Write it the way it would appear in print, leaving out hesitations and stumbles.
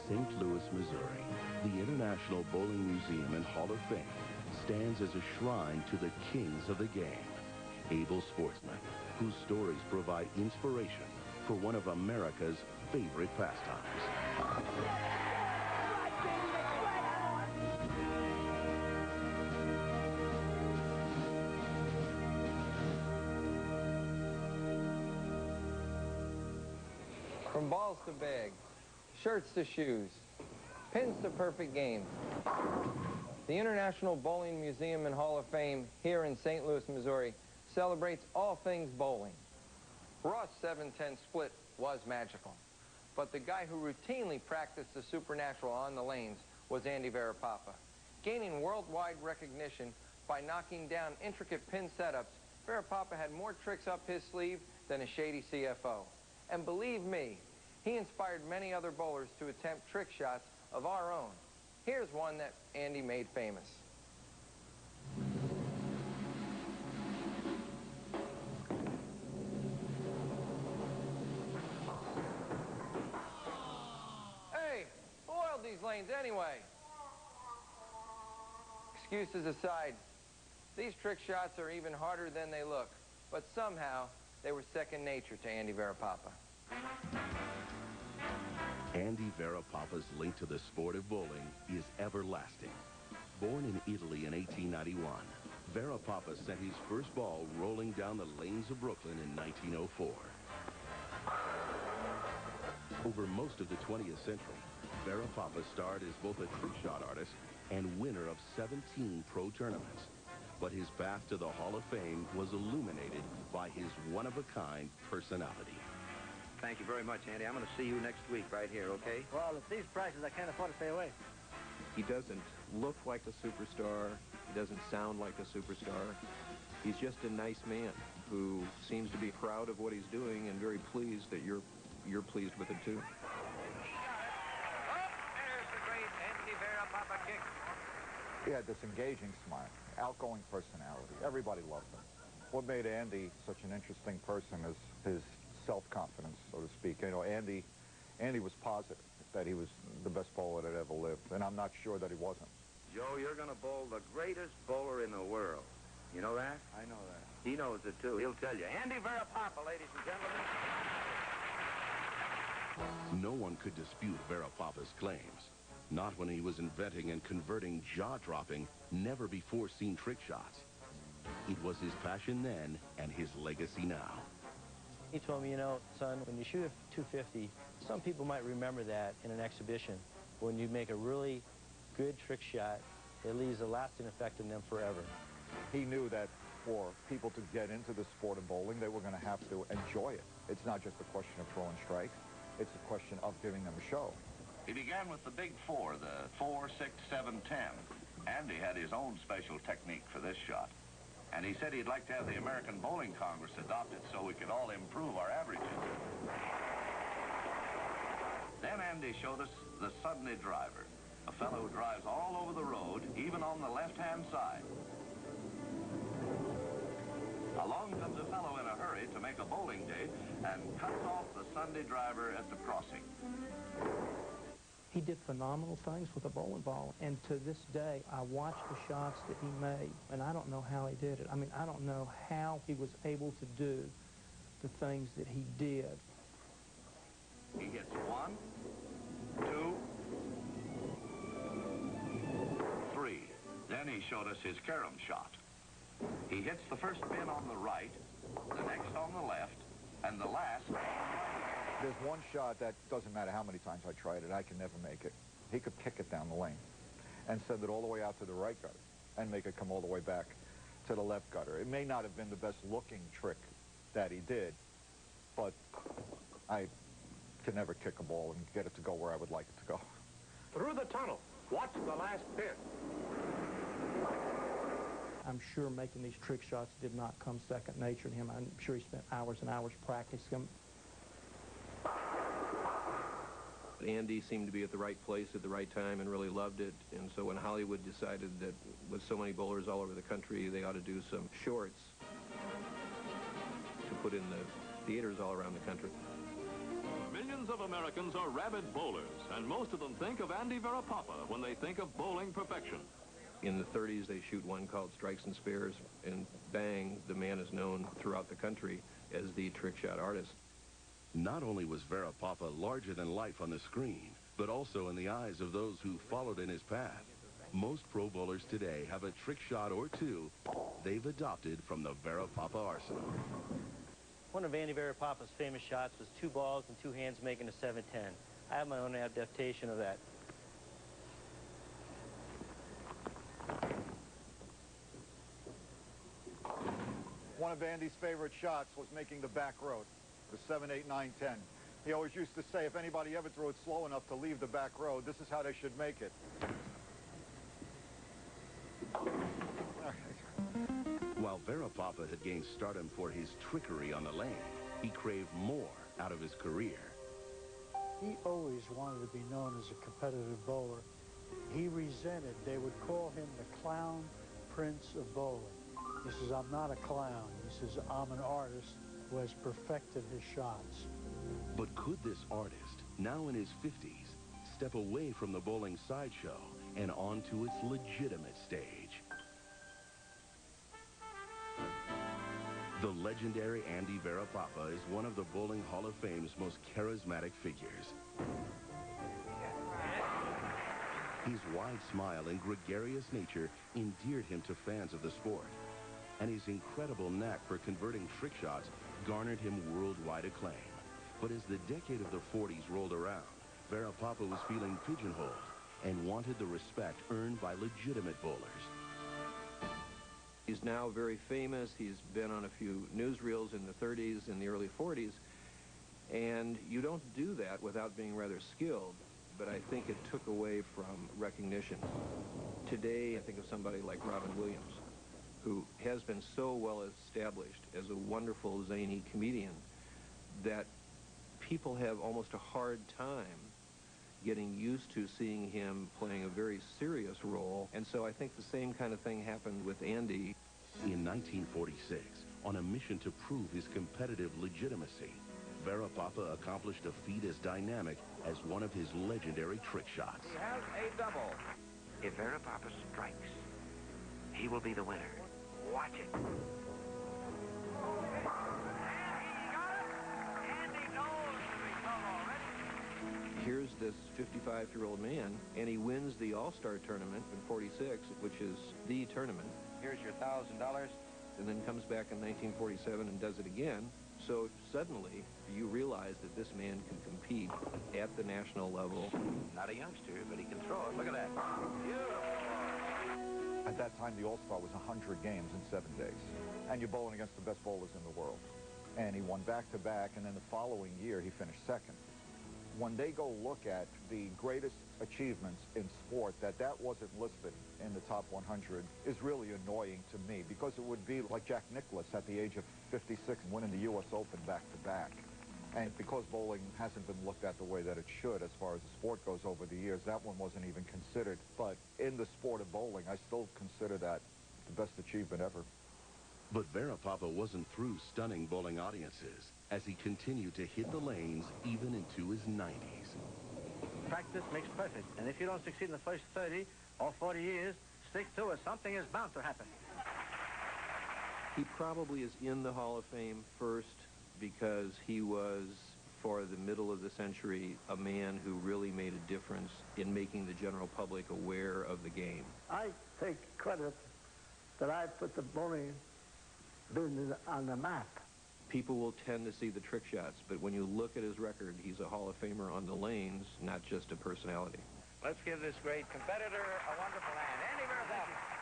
St. Louis, Missouri, the International Bowling Museum and Hall of Fame stands as a shrine to the kings of the game, able sportsmen whose stories provide inspiration for one of America's favorite pastimes. From balls to bag, shirts to shoes, pins to perfect games. The International Bowling Museum and Hall of Fame here in St. Louis, Missouri celebrates all things bowling. Ross' 7-10 split was magical, but the guy who routinely practiced the supernatural on the lanes was Andy Varipapa. Gaining worldwide recognition by knocking down intricate pin setups, Varipapa had more tricks up his sleeve than a shady CFO. And believe me, he inspired many other bowlers to attempt trick shots of our own. Here's one that Andy made famous. Hey, who oiled these lanes anyway? Excuses aside, these trick shots are even harder than they look, but somehow they were second nature to Andy Varipapa. Andy Varipapa's link to the sport of bowling is everlasting. Born in Italy in 1891, Varipapa sent his first ball rolling down the lanes of Brooklyn in 1904. Over most of the 20th century, Varipapa starred as both a trick shot artist and winner of 17 pro tournaments. But his path to the Hall of Fame was illuminated by his one-of-a-kind personality. Thank you very much, Andy. I'm going to see you next week right here, okay? Well, at these prices, I can't afford to stay away. He doesn't look like a superstar. He doesn't sound like a superstar. He's just a nice man who seems to be proud of what he's doing and very pleased that you're pleased with it, too. Oh, there's the great Andy Varipapa kick. He had this engaging smile, outgoing personality. Everybody loved him. What made Andy such an interesting person is his self-confidence, so to speak. You know, Andy was positive that he was the best bowler that ever lived, and I'm not sure that he wasn't. Joe, you're going to bowl the greatest bowler in the world. You know that? I know that. He knows it, too. He'll tell you. Andy Varipapa, ladies and gentlemen. No one could dispute Varipapa's claims. Not when he was inventing and converting jaw-dropping, never-before-seen trick shots. It was his passion then and his legacy now. He told me, you know, son, when you shoot a 250, some people might remember that in an exhibition. When you make a really good trick shot, it leaves a lasting effect on them forever. He knew that for people to get into the sport of bowling, they were going to have to enjoy it. It's not just a question of throwing strikes. It's a question of giving them a show. He began with the big four, the 4, 6, 7, 10. Andy had his own special technique for this shot. And he said he'd like to have the American Bowling Congress adopt it so we could all improve our averages. Then Andy showed us the Suddenly driver, a fellow who drives all over the road, even on the left-hand side. Along comes a fellow in a hurry to make a bowling date and cuts off the Sunday driver at the crossing. He did phenomenal things with a bowling ball, and to this day, I watch the shots that he made, and I don't know how he did it. I mean, I don't know how he was able to do the things that he did. He hits 1, 2, 3. Then he showed us his carom shot. He hits the first pin on the right, the next on the left, and the last on the right. There's one shot that doesn't matter how many times I tried it, I can never make it. He could kick it down the lane and send it all the way out to the right gutter and make it come all the way back to the left gutter. It may not have been the best looking trick that he did, but I could never kick a ball and get it to go where I would like it to go. Through the tunnel. Watch the last pin. I'm sure making these trick shots did not come second nature to him. I'm sure he spent hours and hours practicing them. Andy seemed to be at the right place at the right time and really loved it. And so when Hollywood decided that with so many bowlers all over the country, they ought to do some shorts to put in the theaters all around the country. Millions of Americans are rabid bowlers, and most of them think of Andy Varipapa when they think of bowling perfection. In the 30s, they shoot one called Strikes and Spares, and bang, the man is known throughout the country as the trick shot artist. Not only was Varipapa larger than life on the screen, but also in the eyes of those who followed in his path. Most pro bowlers today have a trick shot or two they've adopted from the Varipapa arsenal. One of Andy Varipapa's famous shots was 2 balls and 2 hands making a 7-10. I have my own adaptation of that. One of Andy's favorite shots was making the back road, the 7, 8, 9, 10. He always used to say, if anybody ever threw it slow enough to leave the back road, this is how they should make it. While Varipapa had gained stardom for his trickery on the lane, he craved more out of his career. He always wanted to be known as a competitive bowler. He resented, they would call him the clown prince of bowling. He says, I'm not a clown. He says, I'm an artist who has perfected his shots. But could this artist, now in his 50s, step away from the bowling sideshow and onto its legitimate stage? The legendary Andy Varipapa is one of the Bowling Hall of Fame's most charismatic figures. His wide smile and gregarious nature endeared him to fans of the sport, and his incredible knack for converting trick shots garnered him worldwide acclaim. But as the decade of the 40s rolled around, Varipapa was feeling pigeonholed and wanted the respect earned by legitimate bowlers. He's now very famous. He's been on a few newsreels in the 30s and the early 40s, and you don't do that without being rather skilled, but I think it took away from recognition. Today, I think of somebody like Robin Williams, who has been so well established as a wonderful, zany comedian that people have almost a hard time getting used to seeing him playing a very serious role. And so I think the same kind of thing happened with Andy. In 1946, on a mission to prove his competitive legitimacy, Varipapa accomplished a feat as dynamic as one of his legendary trick shots. He has a double. If Varipapa strikes, he will be the winner. Watch it. And he got it. Andy knows the result already. Here's this 55-year-old man, and he wins the All-Star tournament in 46, which is the tournament. Here's your $1,000. And then comes back in 1947 and does it again. So suddenly, you realize that this man can compete at the national level. Not a youngster, but he can throw it. Look at that. Beautiful. At that time, the All-Star was 100 games in 7 days. And you're bowling against the best bowlers in the world. And he won back-to-back, and then the following year, he finished second. When they go look at the greatest achievements in sport, that wasn't listed in the top 100 is really annoying to me, because it would be like Jack Nicklaus at the age of 56 winning the U.S. Open back-to-back. And because bowling hasn't been looked at the way that it should as far as the sport goes over the years, that one wasn't even considered. But in the sport of bowling, I still consider that the best achievement ever. But Varipapa wasn't through stunning bowling audiences as he continued to hit the lanes even into his 90s. Practice makes perfect, and if you don't succeed in the first 30 or 40 years, stick to it. Something is bound to happen. He probably is in the Hall of Fame first because he was, for the middle of the century, a man who really made a difference in making the general public aware of the game. I take credit that I put the bowling business on the map. People will tend to see the trick shots, but when you look at his record, he's a Hall of Famer on the lanes, not just a personality. Let's give this great competitor a wonderful hand. Andy Varipapa.